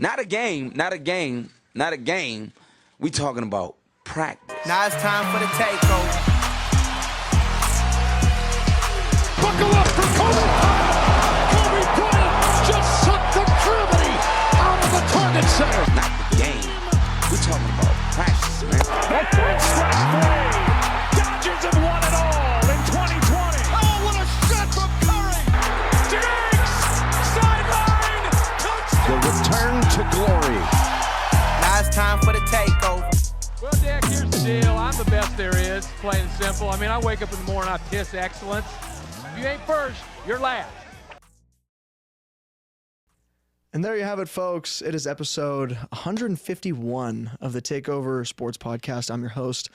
Not a game. We talking about practice. Now it's time for the takeover. Buckle up for Kobe Bryant. Kobe Bryant just sucked the gravity out of the target center. Not the game. We talking about practice, man. That third strike three. Dodgers have won it all in 2020. Oh, what a shot from Curry. Diggs, sideline, touchdown. The return to glory. Now it's time for the takeover. Well, Dick, here's the deal. I'm the best there is, plain and simple. I mean, I wake up in the morning, I piss excellence. If you ain't first, you're last. And there you have it, folks. It is episode 151 of the Takeover Sports Podcast. I'm your host,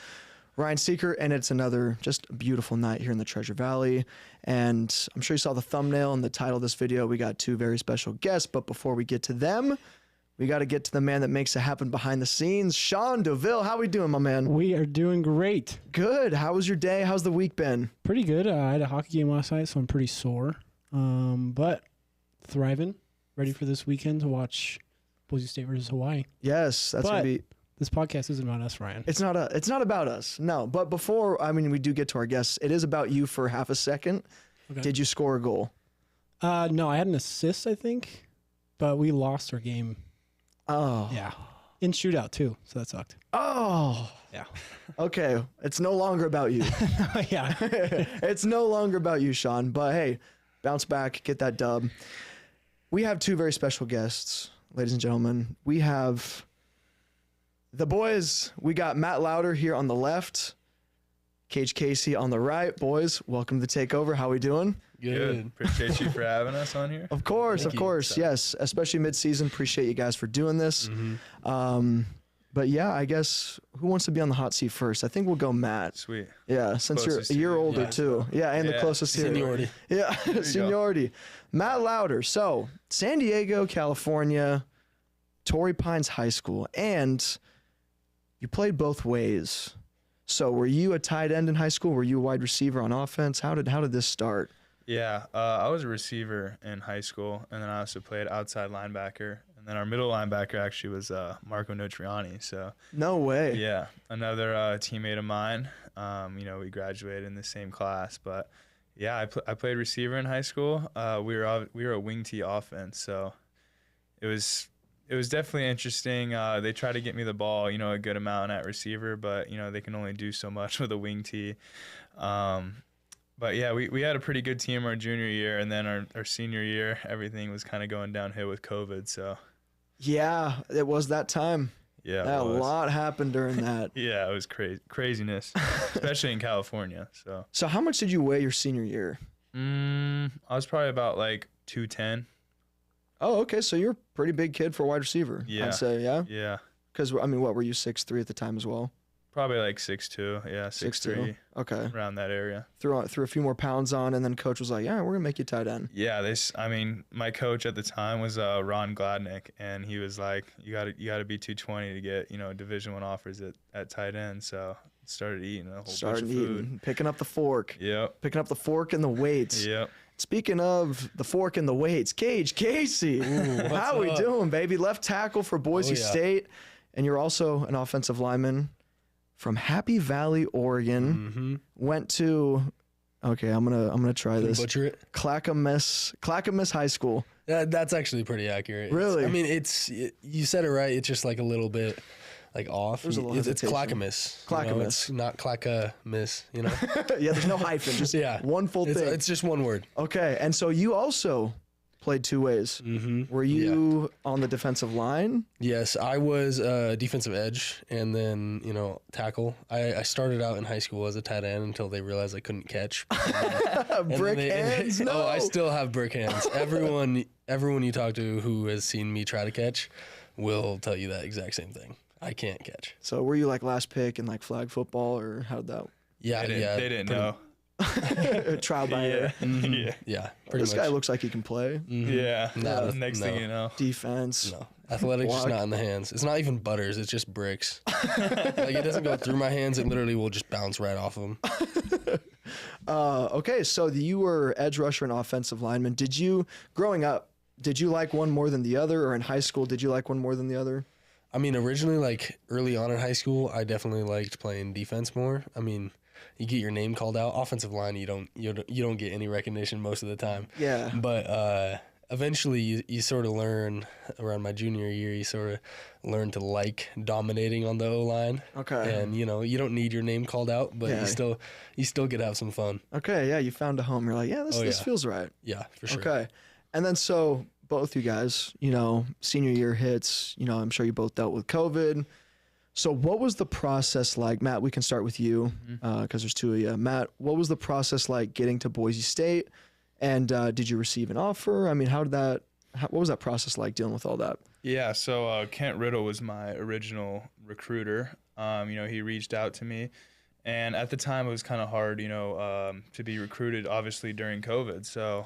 Ryan Seeker, and it's another just beautiful night here in the Treasure Valley. And I'm sure you saw the thumbnail and the title of this video. We got two very special guests, but before we get to them, we got to get to the man that makes it happen behind the scenes, Sean DeVille. How we doing, my man? We are doing great. Good. How was your day? How's the week been? Pretty good. I had a hockey game last night, so I'm pretty sore. But thriving. Ready for this weekend to watch Boise State versus Hawaii. Yes, that's going to be... This podcast isn't about us, Ryan. It's not about us, no. But before, we do get to our guests, it is about you for half a second. Okay. Did you score a goal? No, I had an assist, I think. But we lost our game. Oh. Yeah. In shootout, too, so that sucked. Oh. Yeah. Okay, it's no longer about you. Yeah. It's no longer about you, Sean. But, hey, bounce back, get that dub. We have two very special guests, ladies and gentlemen. We have the boys. We got Matt Lauter here on the left, Kage Casey on the right. Boys, welcome to the Takeover. How we doing? Good. Appreciate you for having us on here. Of course. Yes, especially mid-season. Appreciate you guys for doing this. Mm-hmm. But yeah, I guess who wants to be on the hot seat first? I think we'll go Matt. Sweet. Yeah, since you're a year older too. Yeah, and the closest here. Seniority. Yeah, seniority. Matt Lauter. So, San Diego, California, Torrey Pines High School, and you played both ways. So, were you a tight end in high school? Were you a wide receiver on offense? How did this start? Yeah, I was a receiver in high school, and then I also played outside linebacker. And then our middle linebacker actually was Marco Notriani. So no way. Yeah, another teammate of mine. We graduated in the same class, but yeah, I played receiver in high school. We were a wing tee offense, so it was definitely interesting. They tried to get me the ball, a good amount at receiver, but they can only do so much with a wing tee. But yeah, we had a pretty good team our junior year, and then our senior year, everything was kind of going downhill with COVID. So yeah, it was that time. Yeah, a lot happened during that. Yeah, it was craziness, especially in California. So how much did you weigh your senior year? I was probably about like 210. Oh, okay. So you're a pretty big kid for a wide receiver. Yeah. I'd say, yeah. Yeah. Because what were you, 6'3" at the time as well? Probably like 6'2", yeah, 6'3", okay, around that area. Threw a few more pounds on, and then coach was like, "Yeah, we're gonna make you tight end." Yeah, my coach at the time was Ron Gladnick, and he was like, "You got to be 220 to get Division I offers at tight end." So started eating a whole bunch of food, picking up the fork. Yep, picking up the fork and the weights. Yep. Speaking of the fork and the weights, Kage Casey, how we doing, baby? Left tackle for Boise State, and you're also an offensive lineman from Happy Valley, Oregon. Went to, I'm gonna try this. Butcher it. Clackamas High School. That's actually pretty accurate. Really? You said it right. It's just like a little bit like off. There's a little hesitation. It's Clackamas. Clackamas. It's not Clackamas. Yeah, there's no hyphen. Just one full thing. It's just one word. Okay, and so you also played two ways. Were you on the defensive line? Yes, I was defensive edge and then, tackle. I started out in high school as a tight end until they realized I couldn't catch. Brick hands? No. Oh, I still have brick hands. Everyone you talk to who has seen me try to catch will tell you that exact same thing. I can't catch. So were you like last pick in like flag football, or how did that? Yeah, they didn't know. Trial by ear. Yeah, pretty much. Guy looks like he can play. Yeah. Next thing you know. Defense. No. Athletics just not in the hands. It's not even butters. It's just bricks. It doesn't go through my hands. It literally will just bounce right off them. Okay, so you were edge rusher and offensive lineman. Growing up, did you like one more than the other, or in high school, did you like one more than the other? I mean, originally, like early on in high school, I definitely liked playing defense more. I mean, you get your name called out. Offensive line, you don't get any recognition most of the time. Yeah. But eventually, you sort of learn around my junior year. You sort of learn to like dominating on the O line. Okay. And you don't need your name called out, but you still get to have some fun. Okay. Yeah, you found a home. You're like, yeah, this feels right. Yeah, for sure. Okay. And then so both you guys, senior year hits. I'm sure you both dealt with COVID. So what was the process like? Matt, we can start with you because there's two of you. Matt, what was the process like getting to Boise State? And did you receive an offer? I mean, what was that process like dealing with all that? Yeah, so Kent Riddle was my original recruiter. He reached out to me. And at the time, it was kind of hard, to be recruited, obviously, during COVID. So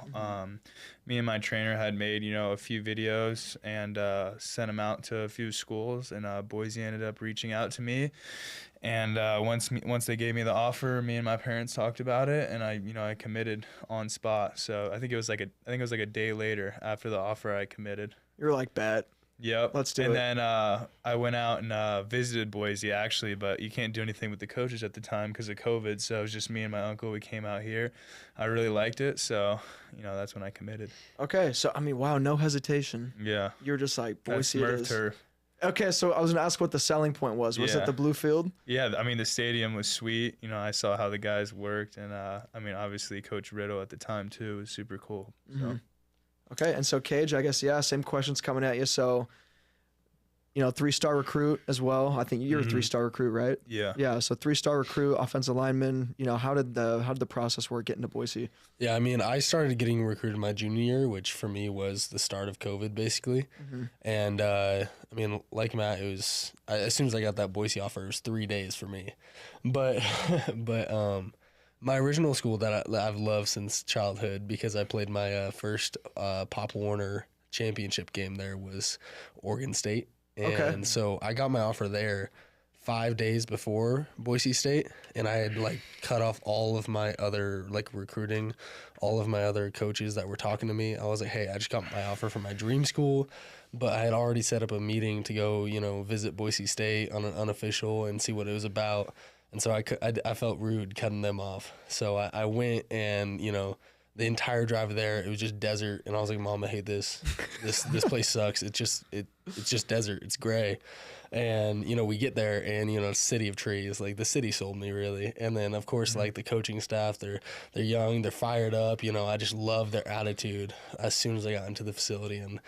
me and my trainer had made, a few videos and sent them out to a few schools. And Boise ended up reaching out to me. And once they gave me the offer, me and my parents talked about it, and I committed on spot. So I think it was like a day later after the offer I committed. You were like, bet. Yep. Let's do it. And then I went out and visited Boise, actually, but you can't do anything with the coaches at the time because of COVID. So it was just me and my uncle. We came out here. I really liked it. So, that's when I committed. Okay. So, I mean, wow, no hesitation. Yeah. You were just like, Boise it is. Turf. Okay. So I was going to ask what the selling point was. Was it the blue field? Yeah. I mean, the stadium was sweet. I saw how the guys worked. And, obviously, Coach Riddle at the time, too, was super cool. So. Mm-hmm. Okay, and so Kage, I guess, same questions coming at you. So, 3-star recruit as well. I think you're a 3-star recruit, right? Yeah. Yeah, so 3-star recruit, offensive lineman. How did the process work getting to Boise? Yeah, I mean, I started getting recruited my junior year, which for me was the start of COVID, basically. Mm-hmm. And, like Matt, it was, as soon as I got that Boise offer, it was 3 days for me. But my original school that I've loved since childhood, because I played my first Pop Warner championship game there, was Oregon State. And so I got my offer there 5 days before Boise State, and I had cut off all of my other recruiting, all of my other coaches that were talking to me. I was like, hey, I just got my offer from my dream school, but I had already set up a meeting to go, visit Boise State on an unofficial and see what it was about. And so I felt rude cutting them off. So I went, and, the entire drive there, it was just desert. And I was like, Mom, I hate this. This place sucks. It's just desert. It's gray. And, we get there, and, city of trees. The city sold me, really. And then, of course, the coaching staff, they're young, they're fired up. I just love their attitude as soon as I got into the facility. And,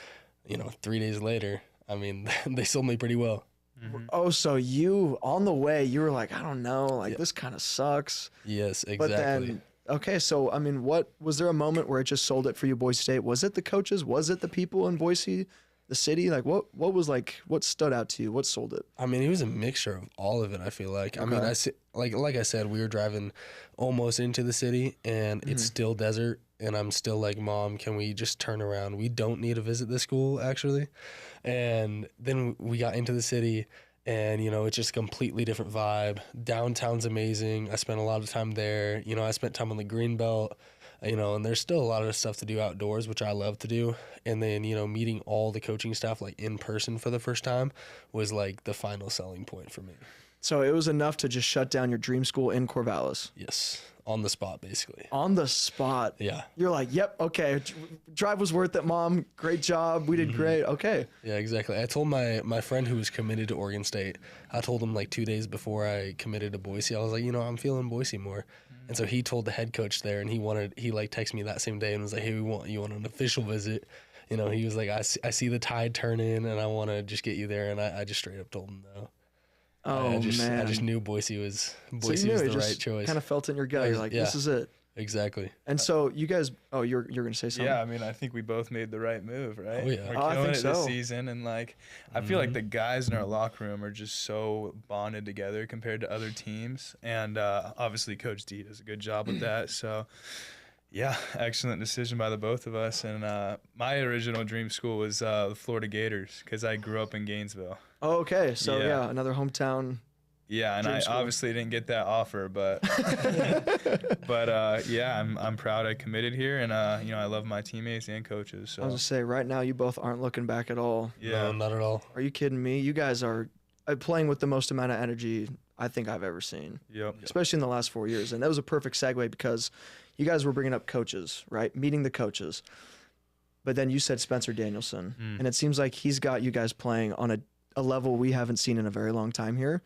3 days later, I mean, they sold me pretty well. Mm-hmm. Oh, so you, on the way, you were like, I don't know, this kind of sucks. Yes, exactly. But then, okay, so, I mean, was there a moment where it just sold it for you, Boise State? Was it the coaches? Was it the people in Boise, the city? What stood out to you? What sold it? I mean, it was a mixture of all of it, I feel like. Okay. I mean, like I said, we were driving almost into the city, and it's still desert, and I'm still like, Mom, can we just turn around? We don't need to visit this school, actually. And then we got into the city, and, it's just a completely different vibe. Downtown's amazing. I spent a lot of time there. I spent time on the Greenbelt, and there's still a lot of stuff to do outdoors, which I love to do. And then, meeting all the coaching staff, in person for the first time was, the final selling point for me. So it was enough to just shut down your dream school in Corvallis? Yes. On the spot, basically. On the spot? Yeah. You're like, yep, okay, drive was worth it, Mom. Great job. We did great. Okay. Yeah, exactly. I told my friend who was committed to Oregon State, I told him 2 days before I committed to Boise, I was like, I'm feeling Boise more. And so he told the head coach there, and he texted me that same day and was like, hey, we want you on an official visit. He was like, I see the tide turning, and I want to just get you there. And I just straight up told him no. Oh, man. I just knew Boise was the right choice. Kind of felt it in your gut. You're like, this is it. Exactly. And so you guys, you're going to say something? Yeah, I mean, I think we both made the right move, right? Oh, yeah. We're I killing think it so. this season, and I feel like the guys in our locker room are just so bonded together compared to other teams. And obviously Coach D does a good job with that. So, yeah, excellent decision by the both of us. And my original dream school was the Florida Gators, because I grew up in Gainesville. Oh, okay. So, yeah, another hometown. Yeah, and I obviously didn't get that offer, but yeah, I'm proud I committed here, and I love my teammates and coaches. So I was gonna say, right now you both aren't looking back at all. yeah, No, not at all. Are you kidding me? You guys are playing with the most amount of energy I think I've ever seen, yep, especially in the last 4 years. And that was a perfect segue because you guys were bringing up coaches, right? Meeting the coaches. But then you said Spencer Danielson, and it seems like he's got you guys playing on a level we haven't seen in a very long time here.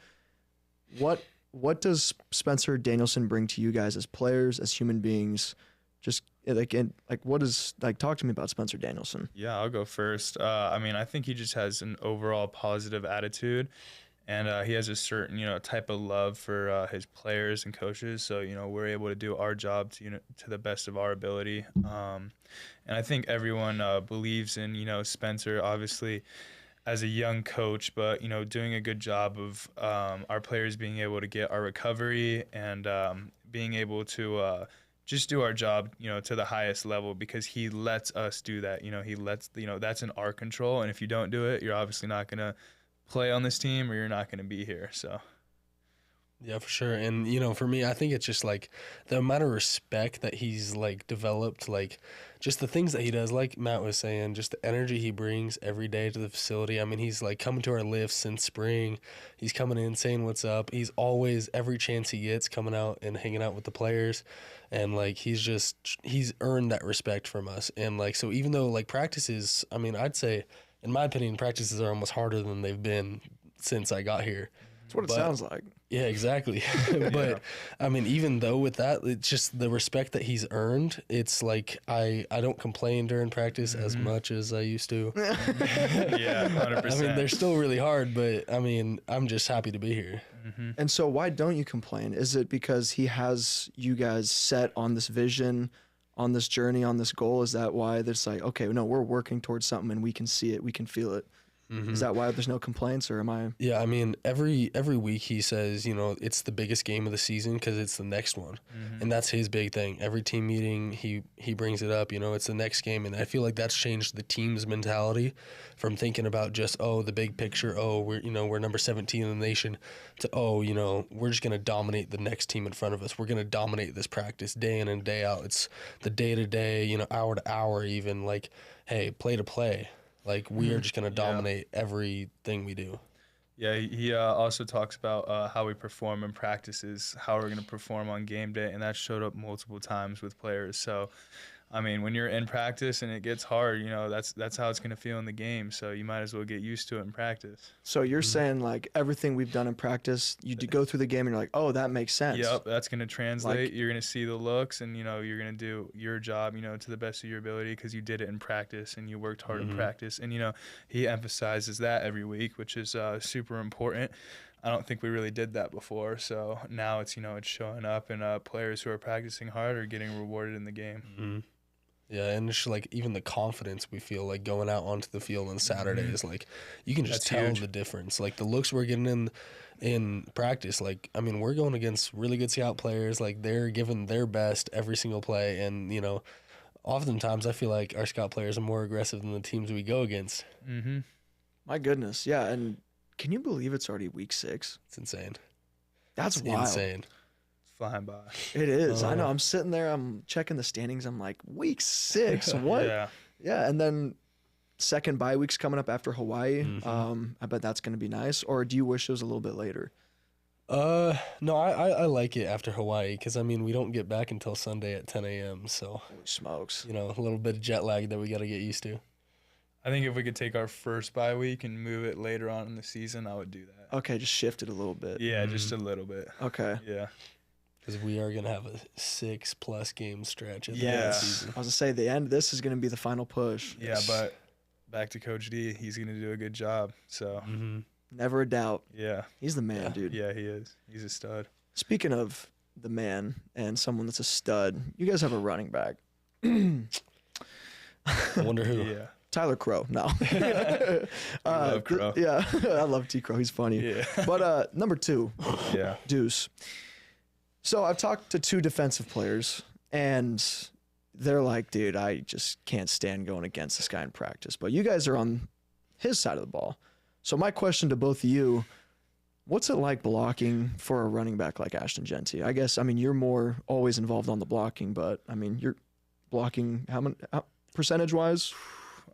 What does Spencer Danielson bring to you guys as players, as human beings? Just what is talk to me about Spencer Danielson. Yeah, I'll go first. I think he just has an overall positive attitude, and he has a certain type of love for his players and coaches. So we're able to do our job to the best of our ability. And I think everyone believes in Spencer, obviously, as a young coach, but doing a good job of our players being able to get our recovery and being able to just do our job to the highest level, because he lets us do that. He lets that's in our control, and if you don't do it, you're obviously not going to play on this team, or you're not going to be here. So Yeah, for sure. And, for me, I think it's just, the amount of respect that he's, developed, just the things that he does, like Matt was saying, just the energy he brings every day to the facility. I mean, he's, coming to our lifts since spring. He's coming in, saying what's up. He's always, every chance he gets, coming out and hanging out with the players. And, he's earned that respect from us. And, so even though, practices, I'd say, in my opinion, practices are almost harder than they've been since I got here. That's what it sounds like. Yeah, exactly. But even though with that, it's just the respect that he's earned. It's I don't complain during practice as much as I used to. yeah, 100%. They're still really hard, but I'm just happy to be here. And so why don't you complain? Is it because he has you guys set on this vision, on this journey, on this goal? Is that why there's okay, no, we're working towards something and we can see it, we can feel it? Is that why there's no complaints, or am I? Yeah, every week he says, it's the biggest game of the season because it's the next one. And that's his big thing. Every team meeting, he brings it up, it's the next game. And I feel like that's changed the team's mentality from thinking about just, the big picture, we're number 17 in the nation, to, we're just going to dominate the next team in front of us. We're going to dominate this practice day in and day out. It's the day-to-day, hour to hour even, hey, play to play. We are just going to dominate everything we do. Yeah, he also talks about how we perform in practices, how we're going to perform on game day, and that showed up multiple times with players. So, when you're in practice and it gets hard, that's how it's going to feel in the game. So you might as well get used to it in practice. So you're saying everything we've done in practice, you go through the game and you're oh, that makes sense. Yep, that's going to translate. You're going to see the looks, and you're going to do your job, to the best of your ability because you did it in practice and you worked hard in practice. And he emphasizes that every week, which is super important. I don't think we really did that before. So now it's it's showing up, and players who are practicing hard are getting rewarded in the game. Mm-hmm. Yeah, and it's even the confidence we feel going out onto the field on Saturday is you can just tell the difference. The looks we're getting in practice, we're going against really good scout players. They're giving their best every single play, and oftentimes I feel like our scout players are more aggressive than the teams we go against. Mm-hmm. My goodness, yeah. And can you believe it's already week 6? It's insane. That's wild. Insane. Flying by. It is. I know. I'm sitting there. I'm checking the standings. I'm week 6. What? Yeah. And then second bye week's coming up after Hawaii. I bet that's going to be nice. Or do you wish it was a little bit later? No, I like it after Hawaii because we don't get back until Sunday at 10 a.m. So holy smokes, a little bit of jet lag that we got to get used to. I think if we could take our first bye week and move it later on in the season, I would do that. Okay, just shift it a little bit. Yeah, just a little bit. Okay. Yeah. Because we are going to have a 6+ game stretch at the end of the season. I was going to say, the end, this is going to be the final push. Yeah, but back to Coach D, he's going to do a good job. So never a doubt. Yeah. He's the man, dude. Yeah, he is. He's a stud. Speaking of the man and someone that's a stud, you guys have a running back. I wonder who. Yeah. Tyler Crow. No. I love Crow. Yeah, I love T. Crow. He's funny. Yeah. But number 2, yeah, Deuce. So I've talked to 2 defensive players, and they're dude, I just can't stand going against this guy in practice. But you guys are on his side of the ball. So my question to both of you, What's it like blocking for a running back like Ashton Jeanty? I guess, I mean, you're more always involved on the blocking, but I mean, you're blocking how percentage wise?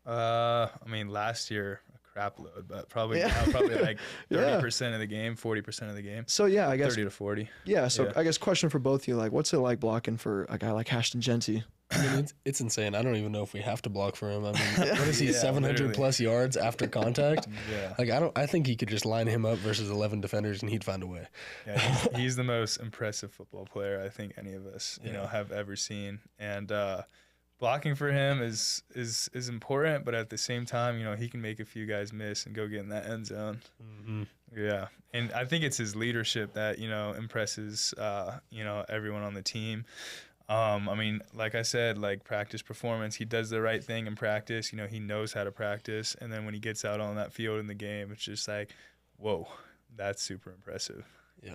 I mean, last year a crap load, but probably now, probably like 30% of the game, 40% of the game. So yeah, I guess 30 to 40. Yeah. So I guess question for both of you, like, what's it like blocking for a guy like Ashton Jeanty? I mean, it's insane. I don't even know if we have to block for him. I mean, what is he, 700 literally. plus yards after contact? Yeah. Like, I think he could just line him up versus 11 defenders and he'd find a way. Yeah, he's the most impressive football player I think any of us, you know, have ever seen. And blocking for him is important, but at the same time, you know, he can make a few guys miss and go get in that end zone. Mm-hmm. Yeah. And I think it's his leadership that, you know, impresses, you know, everyone on the team. I mean, like I said, like practice performance, he does the right thing in practice. You know, he knows how to practice. And then when he gets out on that field in the game, it's just like, whoa, that's super impressive. Yeah.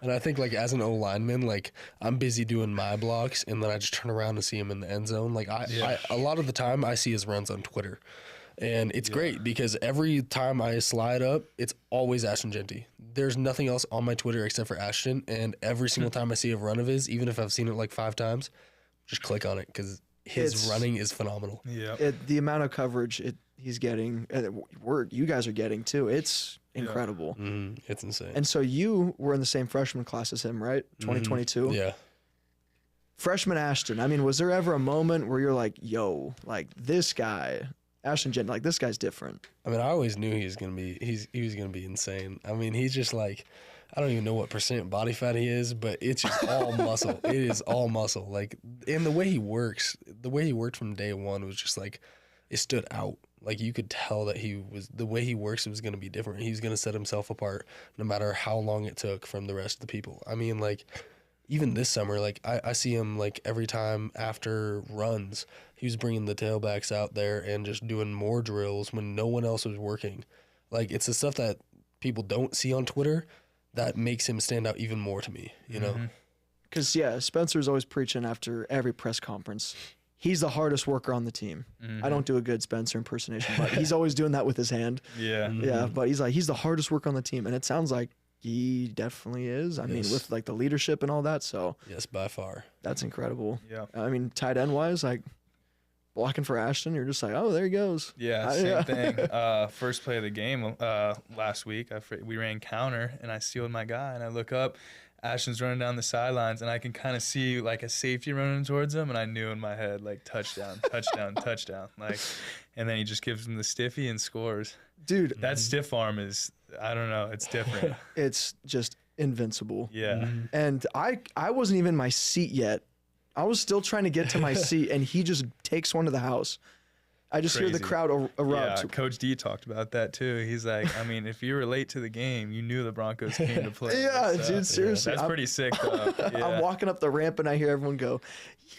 And I think, like, as an O-lineman, like, I'm busy doing my blocks, and then I just turn around and see him in the end zone. Like, I a lot of the time, I see his runs on Twitter. And it's great because every time I slide up, it's always Ashton Jeanty. There's nothing else on my Twitter except for Ashton. And every single time I see a run of his, even if I've seen it like 5 times, just click on it because his running is phenomenal. Yeah. The amount of coverage he's getting, you guys are getting too, it's incredible. It's insane. And so you were in the same freshman class as him, right? 2022? Yeah. Freshman Ashton, I mean, was there ever a moment where you're like, yo, like this guy, Ashton Jeanty, like this guy's different? I mean, I always knew he was gonna be insane. I mean, he's just like, I don't even know what % body fat he is, but it's just all muscle. It is all muscle. Like, and the way he works from day one was just like, it stood out. Like, you could tell that the way he works was gonna be different. He was gonna set himself apart no matter how long it took from the rest of the people. I mean, like, even this summer, like, I see him, like, every time after runs, he was bringing the tailbacks out there and just doing more drills when no one else was working. Like, it's the stuff that people don't see on Twitter that makes him stand out even more to me, you know? Because, yeah, Spencer's always preaching after every press conference. He's the hardest worker on the team. I don't do a good Spencer impersonation, but he's always doing that with his hand. Yeah. Yeah, but he's the hardest worker on the team, and it sounds like he definitely is. I mean, with like the leadership and all that, so Yes, by far. that's incredible. Yeah. I mean, tight end wise, like blocking for Ashton, you're just like, oh, there he goes. Yeah, same thing. First play of the game last week, we ran counter, and I sealed my guy, and I look up, Ashton's running down the sidelines, and I can kind of see like a safety running towards him, and I knew in my head, like, touchdown, touchdown, touchdown. Like, and then he just gives him the stiffy and scores. Dude, That stiff arm is, I don't know, it's different. it's just invincible. Yeah. And I wasn't even in my seat yet. I was still trying to get to my seat, and he just takes one to the house. I just hear the Crazy. crowd erupt. Yeah, Coach D talked about that too. He's like, I mean, if you were late to the game, you knew the Broncos came to play. Yeah, So, dude, seriously. That's pretty sick, though. Yeah. I'm walking up the ramp, and I hear everyone go, yeah,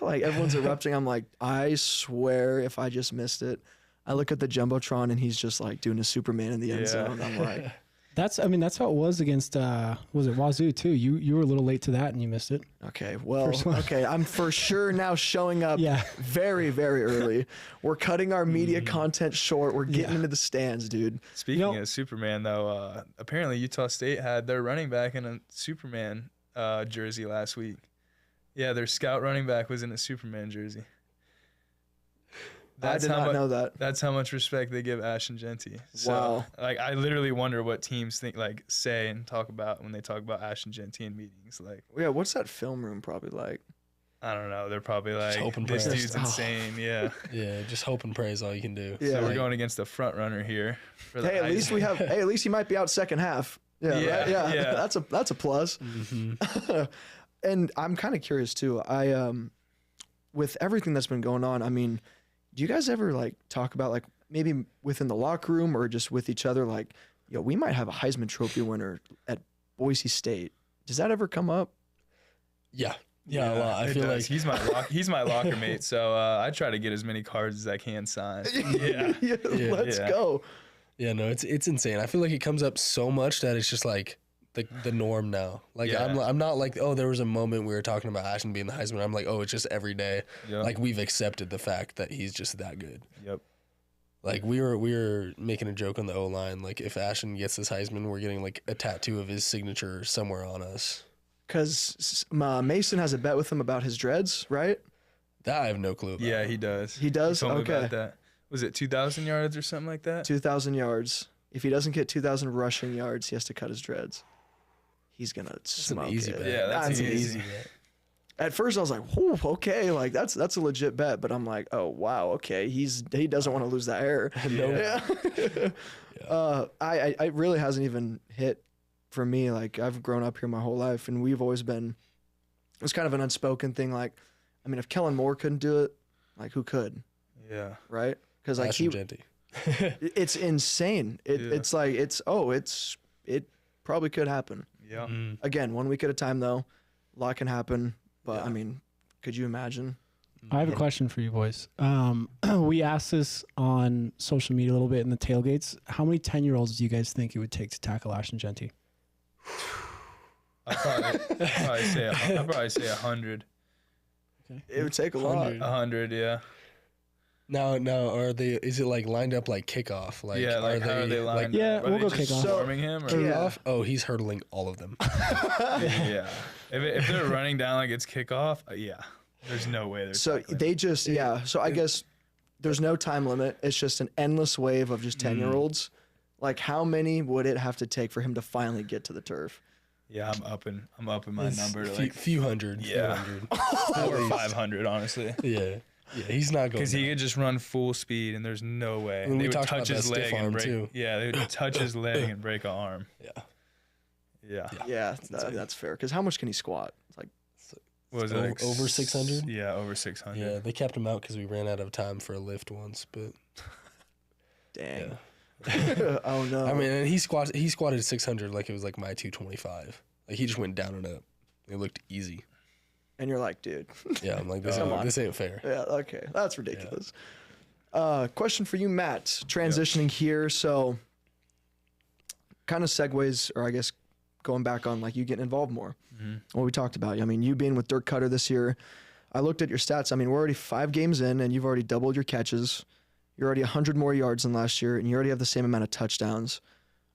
like everyone's erupting. I'm like, I swear if I just missed it. I look at the Jumbotron, and he's just like doing a Superman in the end zone. I'm like, That's how it was against was it Wazoo too? You were a little late to that and you missed it. okay, well, okay, I'm for sure now showing up very, very early. We're cutting our media content short. We're getting into the stands, dude. Speaking of Superman, though, apparently Utah State had their running back in a Superman jersey last week. Yeah, their scout running back was in a Superman jersey. I did not know that. That's how much respect they give Ashton Jeanty. So, Wow. Like, I literally wonder what teams think, like, say and talk about when they talk about Ashton Jeanty in meetings. Like, Yeah, what's that film room probably like? I don't know. They're probably like, hope and this pray. dude's insane. Yeah. Yeah, just hope and pray is all you can do. Yeah. So we're Like- going against the front runner here. For the Hey, at least we have. Hey, at least he might be out second half. Yeah, Yeah, right? Yeah. yeah. That's a plus. And I'm kind of curious too. With everything that's been going on, I mean, do you guys ever like talk about like maybe within the locker room or just with each other, like, yo, we might have a Heisman Trophy winner at Boise State? Does that ever come up? Yeah, a lot. I it feel does. like he's my locker mate, so I try to get as many cards as I can signed. Yeah. Let's Yeah. go. Yeah, no, it's insane. I feel like it comes up so much that it's just like the norm now. Like Yeah. I'm not like, oh, there was a moment we were talking about Ashton being the Heisman. I'm like, oh, it's just every day. Yep. Like, we've accepted the fact that he's just that good. Yep. Like we were making a joke on the O-line. Like if Ashton gets this Heisman, we're getting like a tattoo of his signature somewhere on us. Because Mason has a bet with him about his dreads, right? That I have no clue about. Yeah, he does. He does? He told me Okay. about that. Was it 2,000 yards or something like that? 2,000 yards. If he doesn't get 2,000 rushing yards, he has to cut his dreads. He's gonna smoke easy it. bet. Yeah, that's an easy. bet. At first, I was like, "Whew, okay, like that's a legit bet." But I'm like, "Oh wow, okay, he doesn't want to lose that hair." I really hasn't even hit for me. Like I've grown up here my whole life, and we've always been. It's kind of an unspoken thing. Like, I mean, if Kellen Moore couldn't do it, like who could? Yeah. Right? Because like Ashton Jeanty. it's insane. It's like it probably could happen. Yeah. Again, 1 week at a time though. A lot can happen. But I mean, could you imagine? I have a question for you boys. We asked this on social media a little bit in the tailgates. How many 10-year-olds do you guys think it would take to tackle Ashton Jeanty? I'd probably say 100. Okay. It would take a lot. 100, yeah. Now, are they? Is it like lined up like kickoff? Like, Yeah, like how are they lined Yeah, up? Are we'll they go just kickoff. Storming him? Or? Yeah. Kickoff? Oh, he's hurdling all of them. Yeah. If they're running down like it's kickoff, yeah. There's no way they're So tackling. they just So I guess there's no time limit. It's just an endless wave of just 10-year-olds. Like how many would it have to take for him to finally get to the turf? Yeah, I'm upping my number to like few hundred. Yeah. Few hundred. or 500, honestly. Yeah. He's not going. Because he could just run full speed, and there's no way. And we They would talked about touch that his stiff leg and arm, break. too. Yeah, they would touch his leg and break an arm. Yeah. Yeah. Yeah, that's fair. Because how much can he squat? It's like What was it? Like Over 600? Yeah, over 600. Yeah, they kept him out because we ran out of time for a lift once. But dang. Oh no. I mean, and he squatted 600 like it was like my 225. Like he just went down and up. It looked easy. And you're like, dude. Yeah, I'm like, this ain't fair. Yeah, okay. That's ridiculous. Question for you, Matt. Transitioning here, so kind of segues, or I guess going back on like you getting involved more. What we talked about. I mean, you being with Dirk Cutter this year, I looked at your stats. I mean, we're already 5 games in, and you've already doubled your catches. You're already 100 more yards than last year, and you already have the same amount of touchdowns.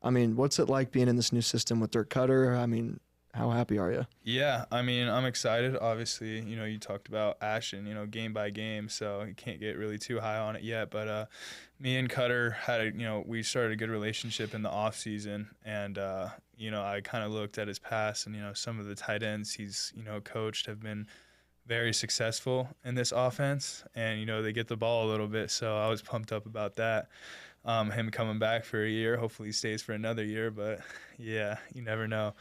I mean, what's it like being in this new system with Dirk Cutter? I mean, how happy are you? Yeah, I mean, I'm excited. Obviously, you talked about Ashton, game by game, so you can't get really too high on it yet. But me and Cutter had we started a good relationship in the off season, and I kind of looked at his past, and some of the tight ends he's coached have been very successful in this offense, and they get the ball a little bit, so I was pumped up about that. Him coming back for a year, hopefully he stays for another year, but yeah, you never know.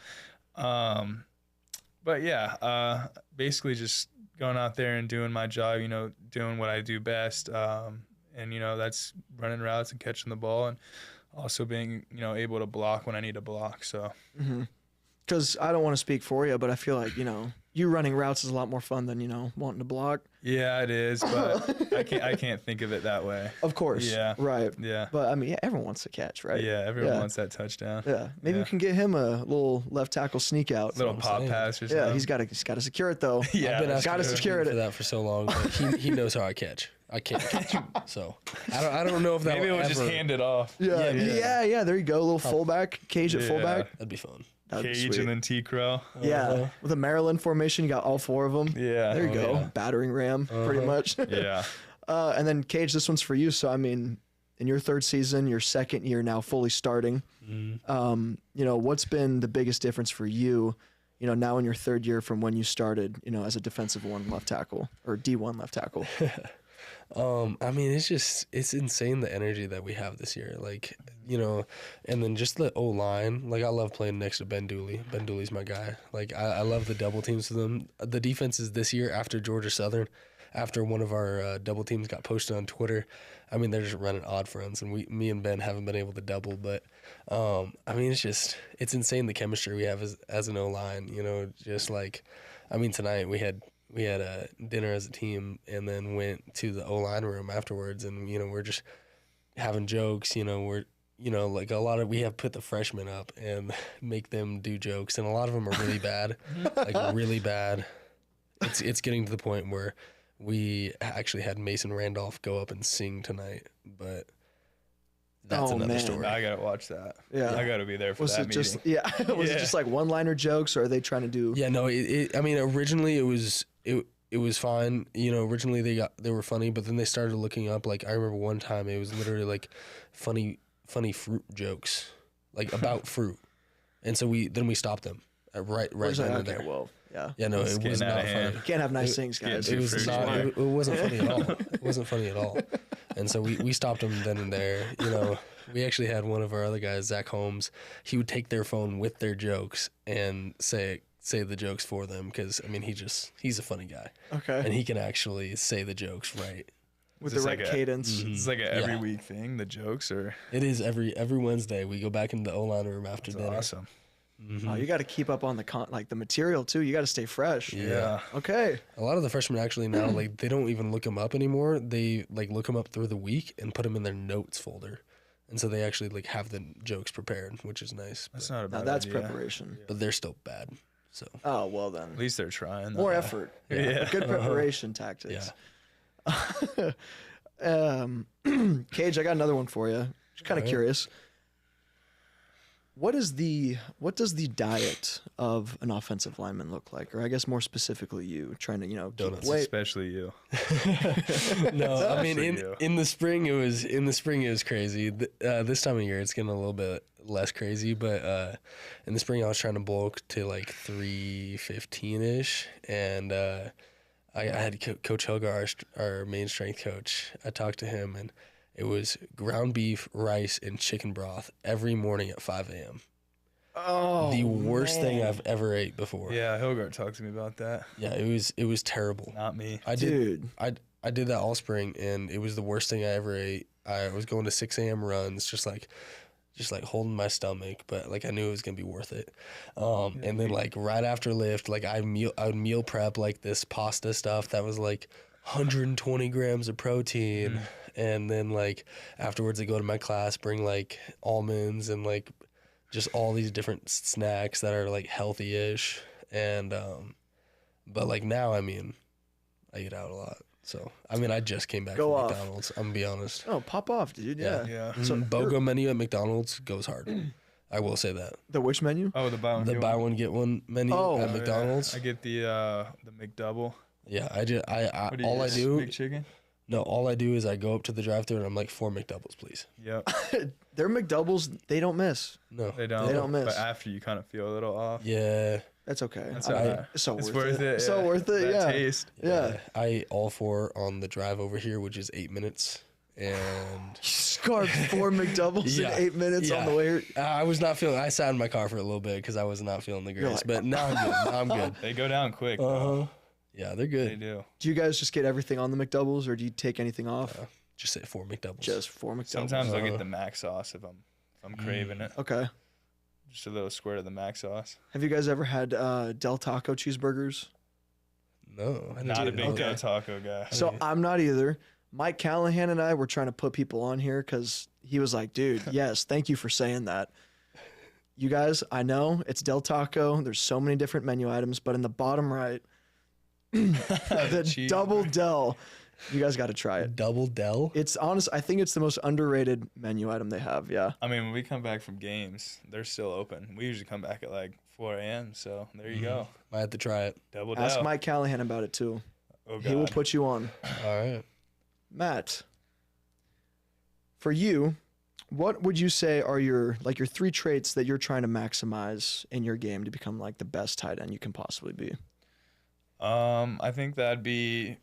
But yeah, basically just going out there and doing my job, doing what I do best. And that's running routes and catching the ball, and also being, able to block when I need to block. So, because I don't want to speak for you, but I feel like, you running routes is a lot more fun than, wanting to block. yeah, it is, but I can't think of it that way. Of course. Yeah. Right. Yeah. But I mean, yeah, everyone wants to catch, right? Yeah, everyone wants that touchdown. Yeah. Maybe we can get him a little left tackle sneak out. Little pop saying. pass or something. Yeah, he's got to secure it though. Yeah, I've been asking gotta him secure for it. that for so long, but he knows how I catch. I can't catch him, so I don't know if that maybe will we'll just ever- hand it off. Yeah. There you go. A little fullback, Cage at Yeah. fullback. That'd be fun. That'd be Cage sweet. and then T-Crow. Yeah, with a Maryland formation, you got all 4 of them. Yeah. There you go. yeah. Battering ram, pretty much. Yeah. And then Cage, this one's for you. So I mean, in your 3rd season, your 2nd year now, fully starting. What's been the biggest difference for you? Now in your 3rd year from when you started, as a defensive 1 left tackle or D1 left tackle. I mean, it's insane the energy that we have this year. Like, and then just the O-line. Like, I love playing next to Ben Dooley. Ben Dooley's my guy. Like, I love the double teams with them. The defenses this year after Georgia Southern, after one of our double teams got posted on Twitter, I mean, they're just running odd fronts, and me and Ben haven't been able to double. But, I mean, it's insane the chemistry we have as an O-line. Just like, I mean, tonight we had a dinner as a team and then went to the O-line room afterwards, and we're just having jokes. We're like we have put the freshmen up and make them do jokes, and a lot of them are really bad, like really bad. It's getting to the point where we actually had Mason Randolph go up and sing tonight, but that's Oh, another man. story. I gotta watch that. Yeah. I gotta be there for Was that it meeting. just was it just like one-liner jokes, or are they trying to do? Yeah, no. I mean, originally it was fine. You know, originally they were funny, but then they started looking up. Like I remember one time it was literally like funny fruit jokes, like about fruit, and so we stopped them right Or is it then like, and okay, there. well, yeah. Yeah, no, It's it was getting out not of funny. hand. You can't have nice things, guys. Too It was fruity. not. It wasn't funny at all. It wasn't funny at all. And so we stopped them then and there. You know, we actually had one of our other guys, Zach Holmes. He would take their phone with their jokes and say the jokes for them because I mean he's a funny guy. Okay. And he can actually say the jokes right. With Is the this right like a- cadence. It's like a every Yeah. week thing. The jokes are It is every Wednesday we go back into the O-line room after that's dinner. awesome. Oh, you got to keep up on the material too. You got to stay fresh. Yeah. Okay. A lot of the freshmen actually now like they don't even look them up anymore. They like look them up through the week and put them in their notes folder, and so they actually like have the jokes prepared, which is nice. That's But, not a Now bad that's idea. preparation. but they're still bad. So Oh well then. At least they're trying. More though. effort. Yeah. Good preparation tactics. Kage, I got another one for you. Just kind of Alright. curious. What does the diet of an offensive lineman look like? Or I guess more specifically you trying to, keep Donuts. weight. Especially you. No, I mean For you. in the spring it was crazy. This time of year it's getting a little bit less crazy, but in the spring I was trying to bulk to like 315 ish, and I had Coach Helga, our main strength coach. I talked to him, and it was ground beef, rice, and chicken broth every morning at 5 a.m. Oh, The worst thing man. I've ever ate before. Yeah, Hilgard talked to me about that. Yeah, it was terrible. Not me. I Dude. did I did that all spring, and it was the worst thing I ever ate. I was going to 6 a.m. runs, just like holding my stomach, but like I knew it was gonna be worth it. And then like right after lift, like I would meal prep like this pasta stuff that was like 120 grams of protein, and then like afterwards I go to my class, bring like almonds and like just all these different snacks that are like healthy-ish, and but like now I mean I eat out a lot. So I mean I just came back Go from off. McDonald's. I'm gonna be honest. Oh, pop off, dude. Yeah. Yeah. So BOGO menu at McDonald's goes hard. I will say that. the which menu? Oh, the buy one. The get buy one. one get one menu Oh. at Oh, yeah. McDonald's. I get the McDouble. Yeah, I just What do you all I get? do Big chicken. no, all I do is I go up to the drive-thru and I'm like 4 McDoubles, please. Yep. Their McDoubles, they don't miss. No. They don't. They don't miss. But after you kind of feel a little off. Yeah. That's okay. That's I mean, alright. it's so It's worth it. So yeah. worth it. That Yeah. taste. Yeah. I ate all 4 on the drive over here, which is 8 minutes. And Scarfed 4 McDoubles Yeah. in 8 minutes on the way here. I was not feeling. I sat in my car for a little bit because I was not feeling the greatest. like, but now I'm good. Now I'm good. They go down quick. Uh though. huh. Yeah, they're They good. do. Do you guys just get everything on the McDoubles, or do you take anything off? Just say 4 McDoubles. Just 4 McDoubles. Sometimes I'll get the mac sauce if I'm craving it. Okay. Just a little squirt of the mac sauce. Have you guys ever had Del Taco cheeseburgers? No, I didn't Not a do big that. Del Taco guy. So I'm not either. Mike Callahan and I were trying to put people on here because he was like, dude, yes, thank you for saying that. You guys, I know it's Del Taco. There's so many different menu items, but in the bottom right, the cheeseburger. double Del, you guys got to try it. Double Del. It's honest. I think it's the most underrated menu item they have. Yeah. I mean, when we come back from games, they're still open. We usually come back at like 4 a.m. So there you go. Might have to try it. Double Ask down. Mike Callahan about it too. Oh, He will God. put you on. All right. Matt, for you, what would you say are your 3 traits that you're trying to maximize in your game to become like the best tight end you can possibly be? I think that'd be,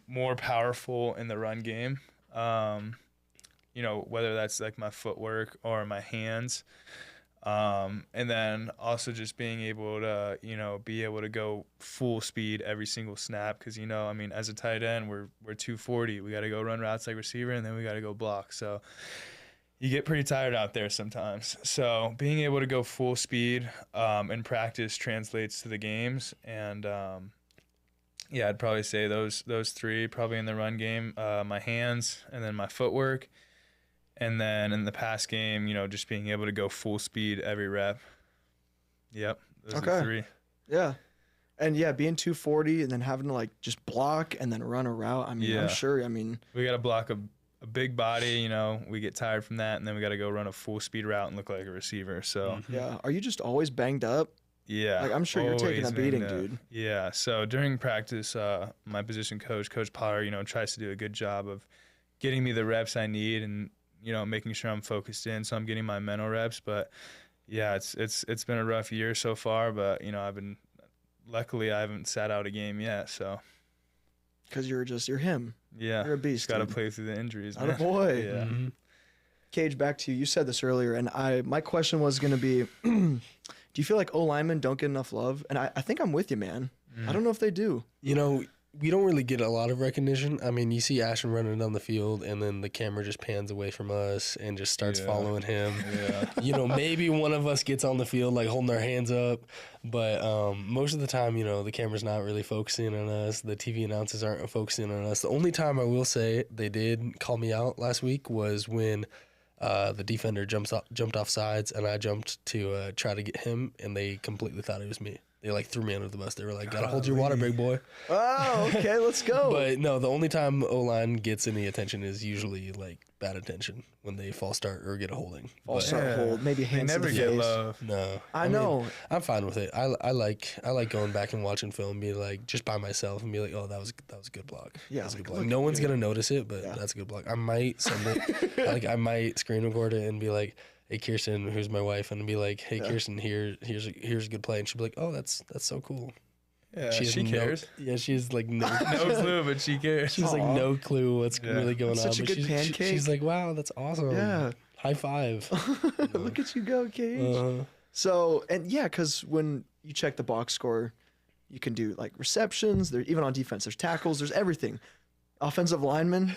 more powerful in the run game. Whether that's like my footwork or my hands. And then also just being able to, be able to go full speed every single snap. Cause as a tight end, we're 240. We got to go run routes like receiver, and then we got to go block. So you get pretty tired out there sometimes. So being able to go full speed in practice translates to the games. And I'd probably say those 3 probably in the run game, my hands and then my footwork. And then in the pass game, just being able to go full speed every rep. Yep. Those are the 3. Yeah. And yeah, being 240 and then having to like just block and then run a route. I mean, I'm Yeah. sure. I mean, We got to block a big body, you know, we get tired from that, and then we got to go run a full speed route and look like a receiver. So Yeah. Are you just always banged up? yeah, Like, I'm sure you're taking always a beating, banged up. dude. Yeah. So during practice, my position coach, Coach Potter, you know, tries to do a good job of getting me the reps I need and, you know, making sure I'm focused in. So I'm getting my mental reps. But yeah, it's been a rough year so far. But you know, luckily I haven't sat out a game yet. So Because you're him. yeah, You're a beast, Just got to dude. play through the injuries. Atta Man. boy. Yeah. Cage, back to you. You said this earlier, and my question was going to be, do you feel like O-linemen don't get enough love? And I think I'm with you, man. I don't know if they do. You know, we don't really get a lot of recognition. I mean, you see Ashton running down the field, and then the camera just pans away from us and just starts following him. Yeah. You know, maybe one of us gets on the field, like holding our hands up, but most of the time, you know, the camera's not really focusing on us. The TV announcers aren't focusing on us. The only time I will say they did call me out last week was when the defender jumped off sides, and I jumped to try to get him, and they completely thought it was me. They like threw me under the bus. They were like, "Gotta hold your water, big boy." Oh, okay, let's go. But no, the only time O-line gets any attention is usually like bad attention when they false start or get a holding. False But, start, Yeah. hold, maybe They hands to never the get face. love. No, I mean, know. I'm fine with it. I like going back and watching film, and be like just by myself, and be like, "Oh, that was a good block. Yeah, That's a good like, block." look No at one's you. gonna notice it, but Yeah. that's a good block. I might send it. I might screen record it and be like, "Hey, Kirsten, who's my wife?" and be like, "Hey, Yeah. Kirsten, here's a good play," and she'll be like, "Oh, that's so cool." Yeah, has she no- cares. Yeah, she has like no. No clue, but she cares. She's like no clue what's Yeah. really going That's on. such a but good she's, pancake. She's like, wow, that's awesome. Yeah. High five. Look at you go, Cage. Uh, So, and yeah, because when you check the box score, you can do like receptions. There, even on defense, there's tackles. There's everything. Offensive lineman,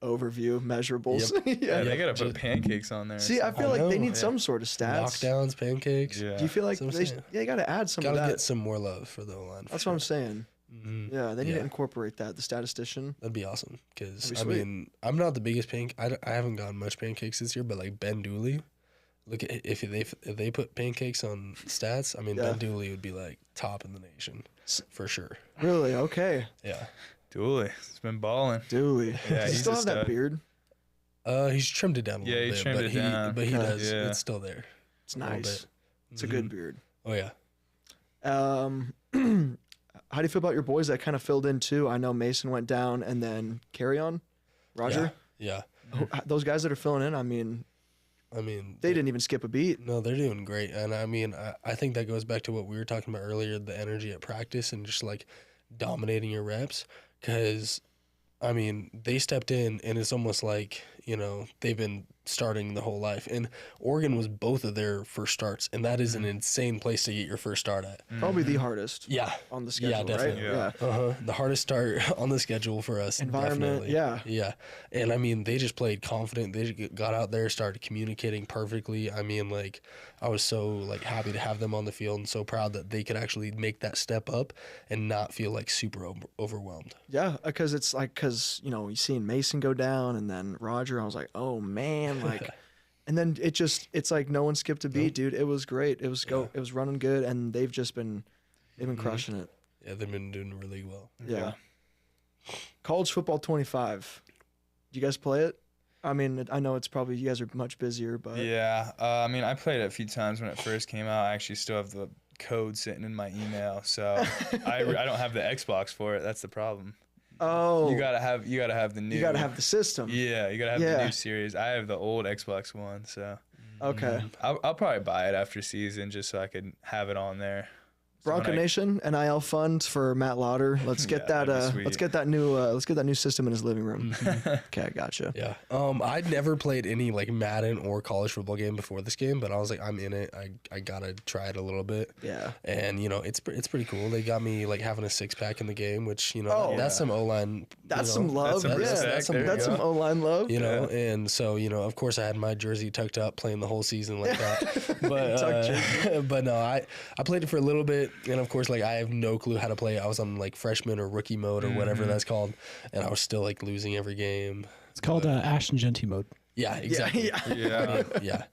overview, measurables. Yeah, yeah. they gotta put pancakes on there. See, I feel I like they know, need yeah. some sort of stats. knockdowns, pancakes. Yeah. Do you feel like That's what I'm saying. they got to add some Gotta of that? get some more love for the O-line. That's what I'm saying. Mm-hmm. Yeah, they need to Yeah. incorporate that. The statistician. That'd be awesome. Because, That'd be I sweet. mean, I'm not the biggest I haven't gotten much pancakes this year, but like Ben Dooley, look at if they put pancakes on stats, I mean, Yeah. Ben Dooley would be like top in the nation for sure. Really? Okay. Yeah. Dooley, it's been balling. Dooley. Yeah, Does he he's still a have that stud. beard? He's trimmed it down a Yeah, little he's bit, trimmed but it down. he Okay. does. Yeah. It's still there. It's a little nice. bit. It's a good beard. Oh yeah. How do you feel about your boys that kind of filled in too? I know Mason went down, and then Carry On, Roger. Yeah. Those guys that are filling in, I mean, I mean, they didn't even skip a beat. No, they're doing great. And I mean, I think that goes back to what we were talking about earlier, the energy at practice and just like dominating your reps. Because, I mean, they stepped in and it's almost like, you know, they've been starting the whole life. And Oregon was both of their first starts. And that is an insane place to get your first start at. Probably the hardest. Yeah. On the schedule, definitely. right? Yeah. The hardest start on the schedule for us. Environment, definitely. yeah. Yeah. And I mean, they just played confident. They got out there, started communicating perfectly. I mean, like, I was so like happy to have them on the field and so proud that they could actually make that step up and not feel like super overwhelmed. Yeah, because it's like, because, you know, you seen Mason go down and then Roger, I was like, oh man, like, and then it's like no one skipped a beat, dude. It was great. It was it was running good, and they've been crushing it. Yeah, they've been doing really well. Yeah. College football 25. Do you guys play it? I mean, I know it's probably, you guys are much busier, but Yeah, I mean, I played it a few times when it first came out. I actually still have the code sitting in my email, so I don't have the Xbox for it. That's the problem. oh, You gotta have the new. you gotta have the system. Yeah, you gotta have Yeah. the new series. I have the old Xbox One, so Okay. I'll probably buy it after season just so I could have it on there. So Bronco when I- Nation NIL fund for Matt Lauter. Let's get Yeah, that. that'd be Let's sweet. get that new system in his living room. Okay, I gotcha. Yeah. I'd never played any like Madden or college football game before this game, but I was like, I'm in it. I gotta try it a little bit. Yeah. And you know, it's pretty cool. They got me like having a 6-pack in the game, which you know Oh. that's some O-line. That's you know, some love. some yeah, respect. that's some, There you that's some go. O-line love. You know, and so you know, of course, I had my jersey tucked up, playing the whole season like that. But but no, I played it for a little bit, and of course, like I have no clue how to play. I was on like freshman or rookie mode or whatever that's called, and I was still like losing every game. It's called Ashton Jeanty mode. Yeah, exactly. Yeah. Yeah,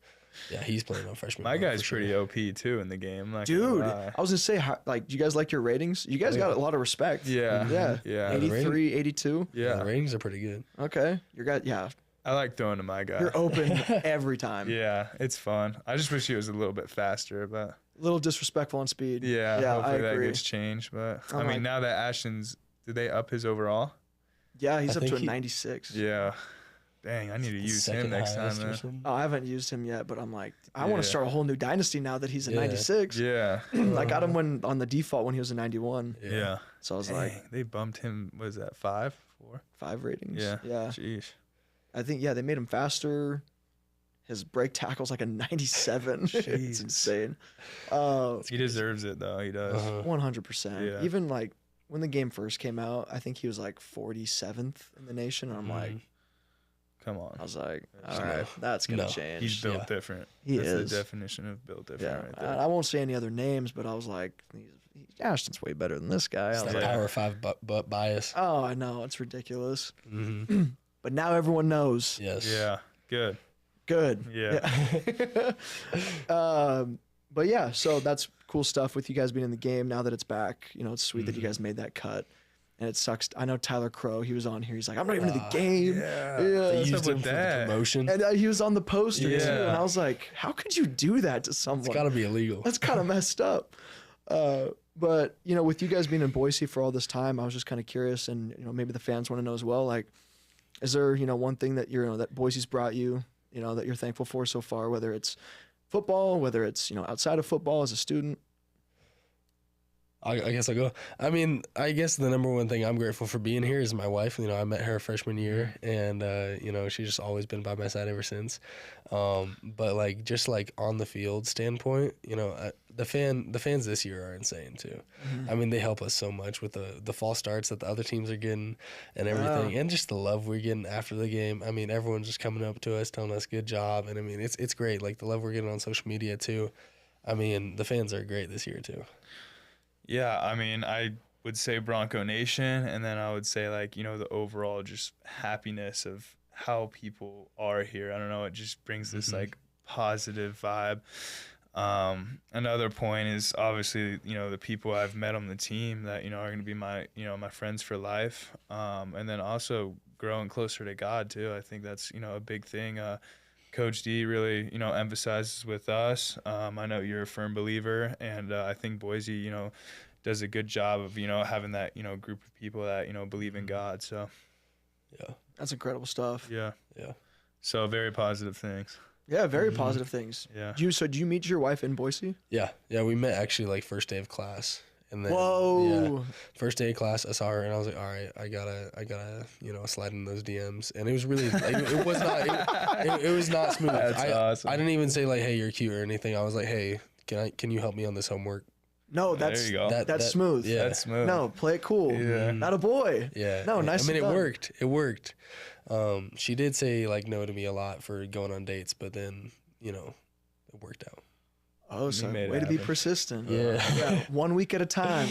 Yeah, he's playing on freshman. my mode guy's for sure. pretty OP too in the game. I'm not gonna Dude, lie. I was gonna say, like, do you guys like your ratings? You guys got a lot of respect. Yeah, Yeah. yeah. 83, 82. Yeah, the Yeah, ratings are pretty good. Okay. You got, yeah. I like throwing to my guy. You're open every time. Yeah, it's fun. I just wish he was a little bit faster, but A little disrespectful on speed. yeah, I hopefully that agree. gets changed. But I'm I mean, like- now that Ashton's, did they up his overall? Yeah, he's I up to think a he- 96. Yeah. Dang, I need to use him Second next highest time. or Man. something. Oh, I haven't used him yet, but I'm like, I want Yeah. to start a whole new dynasty now that he's a Yeah. 96. Yeah. I got him on the default when he was a 91. Yeah. So I was Dang, like, they bumped him. Was that 5, 4? 5 ratings. Yeah. Yeah. Jeez. I think, they made him faster. His break tackle's like a 97. It's Jeez. insane. He deserves it though. He does. 100%. Yeah. Even like when the game first came out, I think he was like 47th in the nation. And I'm like, Come on. I was like, all No. right, that's going to No. change. He's built Yeah. different. He That's is. the definition of built different Yeah. right there. I won't say any other names, but I was like, Ashton's way better than this guy. I It's was that like, Power 5 butt bias. oh, I know. It's ridiculous. Mm-hmm. But now everyone knows. Yes. Yeah. Good. Good. Yeah. But yeah, so that's cool stuff with you guys being in the game now that it's back. You know, it's sweet that you guys made that cut. And it sucks. I know Tyler Crow, he was on here. He's like, I'm not even in the game. Yeah. They What's used up him with for the that? promotion. And he was on the poster too. Yeah. And I was like, how could you do that to someone? It's got to be illegal. That's kind of messed up. But, you know, with you guys being in Boise for all this time, I was just kind of curious. And, you know, maybe the fans want to know as well. Like, is there, you know, one thing that that Boise's brought you, you know, that you're thankful for so far, whether it's football, whether it's, you know, outside of football as a student? I guess I'll go. I mean, I guess the number one thing I'm grateful for being here is my wife. You know, I met her freshman year, and you know, she's just always been by my side ever since. But like, just like on the field standpoint, you know, the fans this year are insane too. I mean, they help us so much with the false starts that the other teams are getting and everything, and just the love we're getting after the game. I mean, everyone's just coming up to us, telling us good job, and I mean, it's great. Like the love we're getting on social media too. I mean, the fans are great this year too. Yeah, I mean, I would say Bronco Nation, and then I would say, like, you know, the overall just happiness of how people are here. I don't know, it just brings this, like, positive vibe. Another point is obviously, you know, the people I've met on the team that, you know, are going to be my, you know, my friends for life. And then also growing closer to God, too. I think that's, you know, a big thing. Coach D really, you know, emphasizes with us. I know you're a firm believer, and I think Boise, you know, does a good job of, you know, having that, you know, group of people that, you know, believe in God. So, Yeah. That's incredible stuff. yeah. Yeah. So very positive things. Yeah, very positive things. Yeah. Did you meet your wife in Boise? Yeah, we met actually like first day of class, and then Whoa. yeah, first day of class I saw her and I was like, all right, I gotta you know slide in those DMs, and it was really like, it was not it was not smooth. That's awesome. I didn't even say like, hey, you're cute or anything. I was like, hey, can you help me on this homework? No, There that's you go. that's smooth. Yeah, That's smooth. No, play it cool. Yeah. Not a boy. yeah. No, nice. I mean, and it done. worked. It worked. She did say like no to me a lot for going on dates, but then you know it worked out. Oh, so made it way to be happen. persistent. Yeah. 1 week at a time.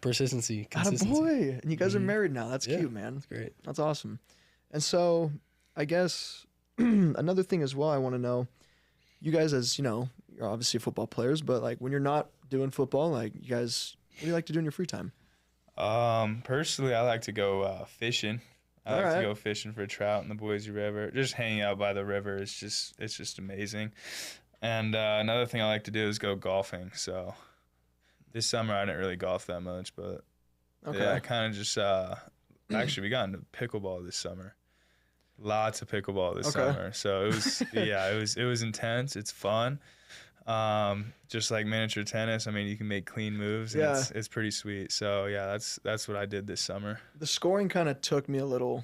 Persistency, Not a consistency. boy. And you guys are married now. That's Yeah. cute, man. That's great. That's awesome. And so, I guess another thing as well, I want to know, you guys, as you know, you're obviously football players, but like when you're not doing football, like you guys, what do you like to do in your free time? Personally, I like to go fishing. I like Alright. to go fishing for trout in the Boise River. Just hanging out by the river is just amazing. And another thing I like to do is go golfing. So this summer I didn't really golf that much, but yeah, I kind of just actually we got into pickleball this summer. Lots of pickleball this summer. So it was it was intense. It's fun. Just like miniature tennis. I mean, you can make clean moves. And Yeah. it's pretty sweet. So yeah, that's what I did this summer. The scoring kind of took me a little,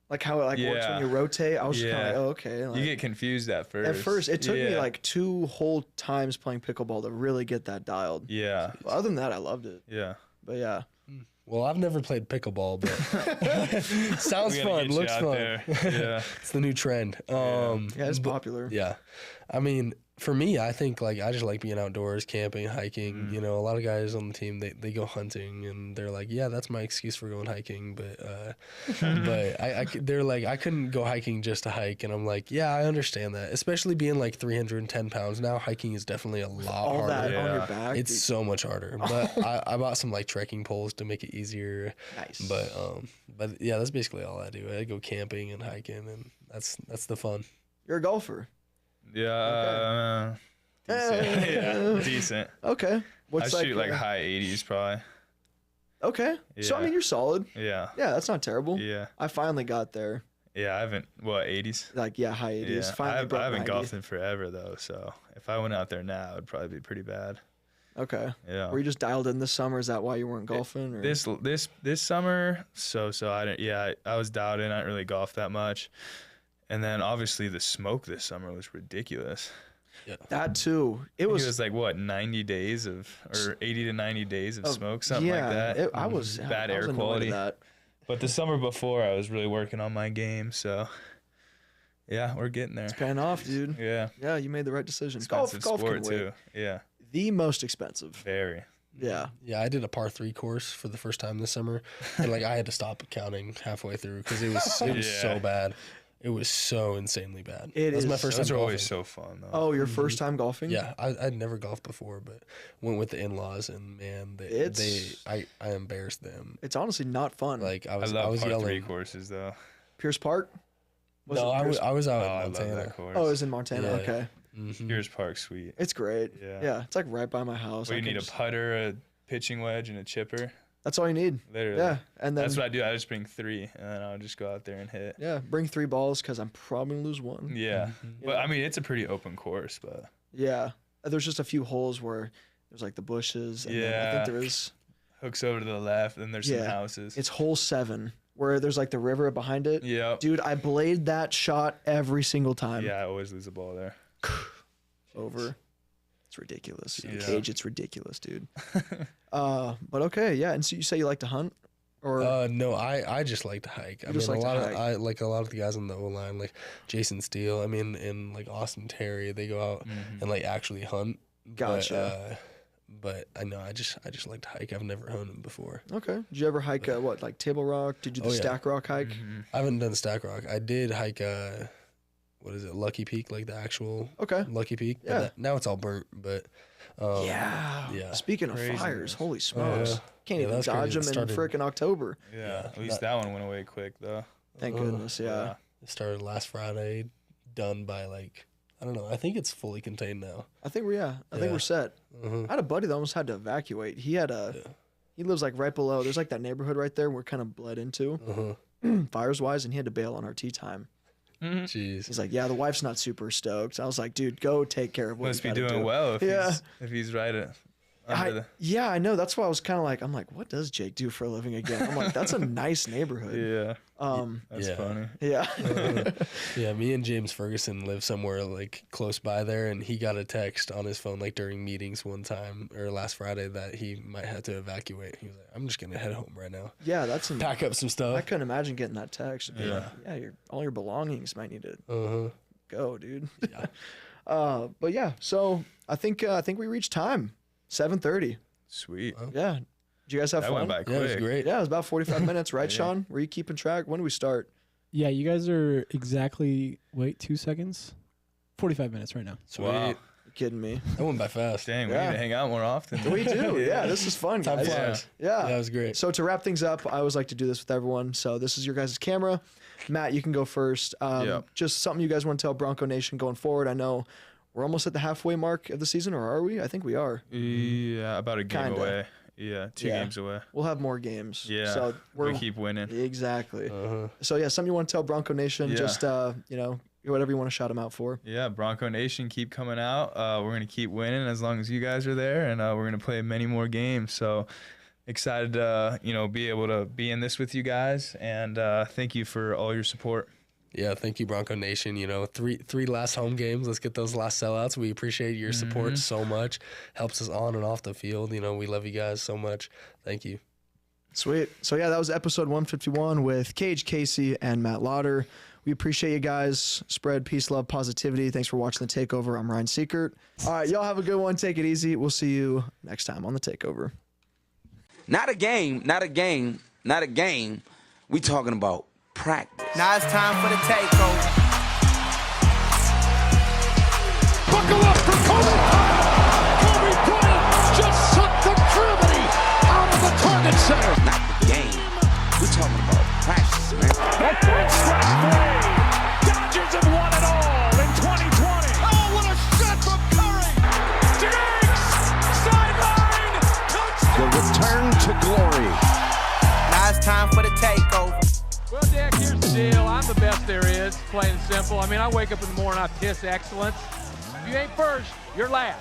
like how it works Yeah. when you rotate. I was just kind Yeah. of like, oh, okay. Like, You get confused at first. at first, it took me Yeah. like 2 whole times playing pickleball to really get that dialed. Yeah. But other than that, I loved it. Yeah. But yeah. Well, I've never played pickleball, but sounds We gotta fun. get you Looks out fun. there. Yeah. It's the new trend. Yeah, it's but- popular. Yeah, I mean, For me, I think like I just like being outdoors, camping, hiking. You know, a lot of guys on the team they go hunting, and they're like, yeah, that's my excuse for going hiking. But they're like, I couldn't go hiking just to hike, and I'm like, yeah, I understand that. Especially being like 310 pounds now, hiking is definitely a lot All harder. that on your back. It's so much harder. But I bought some like trekking poles to make it easier. Nice. But yeah, that's basically all I do. I go camping and hiking, and that's the fun. You're a golfer. Yeah. Decent. Yeah, decent. Okay. I shoot like high 80s probably. Okay. So I Yeah. mean, you're solid. Yeah. Yeah, that's not terrible. Yeah. I finally got there. Yeah, I haven't, 80s? Like, yeah, high 80s. Yeah. Finally broke I haven't 90. golfed in forever though, so if I went out there now, it'd probably be pretty bad. Okay. Yeah. Were you just dialed in this summer? Is that why you weren't golfing? Or? This summer, so I didn't. Yeah, I was dialed in. I didn't really golf that much, and then obviously the smoke this summer was ridiculous. Yeah. That too. It It was. was like what 90 days of or 80 to 90 days of smoke, something yeah, like that. I was bad I was air annoyed quality. at that. But the summer before, I was really working on my game, so yeah, we're getting there. It's paying off, dude. Yeah, Yeah, you made the right decision. expensive golf sport can wait. too. Yeah, The most expensive. very. Yeah. Yeah, I did a par 3 course for the first time this summer, and like I had to stop counting halfway through because it was so Yeah. bad. It was so insanely bad. It That was my is. first Those time are golfing. always so fun though. Oh, your first time golfing? Yeah, I'd never golfed before, but went with the in-laws, and man, I embarrassed them. It's honestly not fun. Like I I was love par 3 yelling. courses though. Pierce Park? Was No, it Pierce? I was out Oh, in I love Montana. that course. Oh, it was in Montana. Yeah. Okay. Pierce Park, sweet. It's great. Yeah. It's like right by my house. Well, I you can need a just- putter, a pitching wedge, and a chipper. That's all you need. Literally. Yeah. And then That's what I do. I just bring 3, and then I'll just go out there and hit. yeah, bring 3 balls because I'm probably gonna lose one. Yeah. But I mean, it's a pretty open course, but Yeah. There's just a few holes where there's like the bushes. And then I Yeah. think there is. hooks over to the left, and there's some Yeah. houses. It's hole 7 where there's like the river behind it. Yep. Dude, I blade that shot every single time. Yeah, I always lose the ball there. Over. It's ridiculous. Yeah. Cage, it's ridiculous, dude. But okay, yeah. And so you say you like to hunt, or No, I just like to hike. I just mean, like a to lot hike. of I like a lot of the guys on the O line, like Jason Steele. I mean, and like Austin Terry, they go out and like actually hunt. Gotcha. But I know I just like to hike. I've never hunted before. okay. Did you ever hike what, like Table Rock? Did you do the Oh, yeah. Stack Rock hike? I haven't done Stack Rock. I did hike what is it, Lucky Peak, like the actual Okay. Lucky Peak. But Yeah. now it's all burnt, but Yeah. yeah. Speaking of Craziness. fires, holy smokes! yeah. Can't Yeah, even that's crazy. dodge them It in started- frickin' October. Yeah. At least that one went away quick, though. Thank goodness. Yeah. It started last Friday, done by like I don't know. I think it's fully contained now. I think we're I think we're set. I had a buddy that almost had to evacuate. He had he lives like right below. There's like that neighborhood right there we're kind of bled into, fires wise, and he had to bail on our tea time. Jeez. He's like, yeah, the wife's not super stoked. I was like, dude, go take care of what Must you be gotta doing do. well Yeah. if he's right under the. Yeah, I know. That's why I was kind of like, I'm like, what does Jake do for a living again? I'm like, that's a nice neighborhood. Yeah. That's Yeah. funny. Yeah. Yeah, me and James Ferguson live somewhere like close by there, and he got a text on his phone like during meetings one time or last Friday that he might have to evacuate. He was like, "I'm just gonna head home right now, Yeah, that's pack up some I stuff." couldn't imagine getting that text. Yeah. Yeah, all your belongings might need to Uh-huh. go, dude. Yeah. But yeah, so I think we reached time. 7:30. Sweet. Yeah. Did you guys have That fun? went by Yeah, quick. it was great. Yeah, it was about 45 minutes, right, Sean? Were you keeping track? When did we start? Yeah, you guys are exactly 2 seconds. 45 minutes right now. Sweet. Wow. You kidding me? That went by fast. Dang, we Yeah. need to hang out more often. We do. Yeah, this is fun, Time guys. flies. Yeah. Yeah, it was great. So to wrap things up, I always like to do this with everyone. So this is your guys' camera. Matt, you can go first. Yep. Just something you guys want to tell Bronco Nation going forward. I know we're almost at the halfway mark of the season, or are we? I think we are. Yeah, about a game Kinda. away. Yeah, 2 Yeah. games away. We'll have more games. Yeah, So we keep winning. Exactly. Uh-huh. So yeah, something you want to tell Bronco Nation, Yeah. just whatever you want to shout them out for. Yeah, Bronco Nation, keep coming out. We're going to keep winning as long as you guys are there, and we're going to play many more games. So excited to, be able to be in this with you guys, and thank you for all your support. Yeah, thank you, Bronco Nation. Three last home games. Let's get those last sellouts. We appreciate your support so much. Helps us on and off the field. We love you guys so much. Thank you. Sweet. So yeah, that was episode 151 with Kage, Casey, and Matt Lauter. We appreciate you guys. Spread peace, love, positivity. Thanks for watching The Takeover. I'm Ryan Seekert. All right, y'all have a good one. Take it easy. We'll see you next time on The Takeover. Not a game, not a game, not a game. We talking about practice. Now it's time for the takeover. Buckle up for Kobe Bryant. Kobe Bryant just sucked the gravity out of the Target Center. Not the game. We talking about practice, man. That big strike three. Dodgers have won it all in 2020. Oh, what a shot from Curry. Diggs, sideline, touchdown. The return to glory. Now it's time for the takeover. Well, Dick, here's the deal. I'm the best there is, plain and simple. I mean, I wake up in the morning, I piss excellence. If you ain't first, you're last.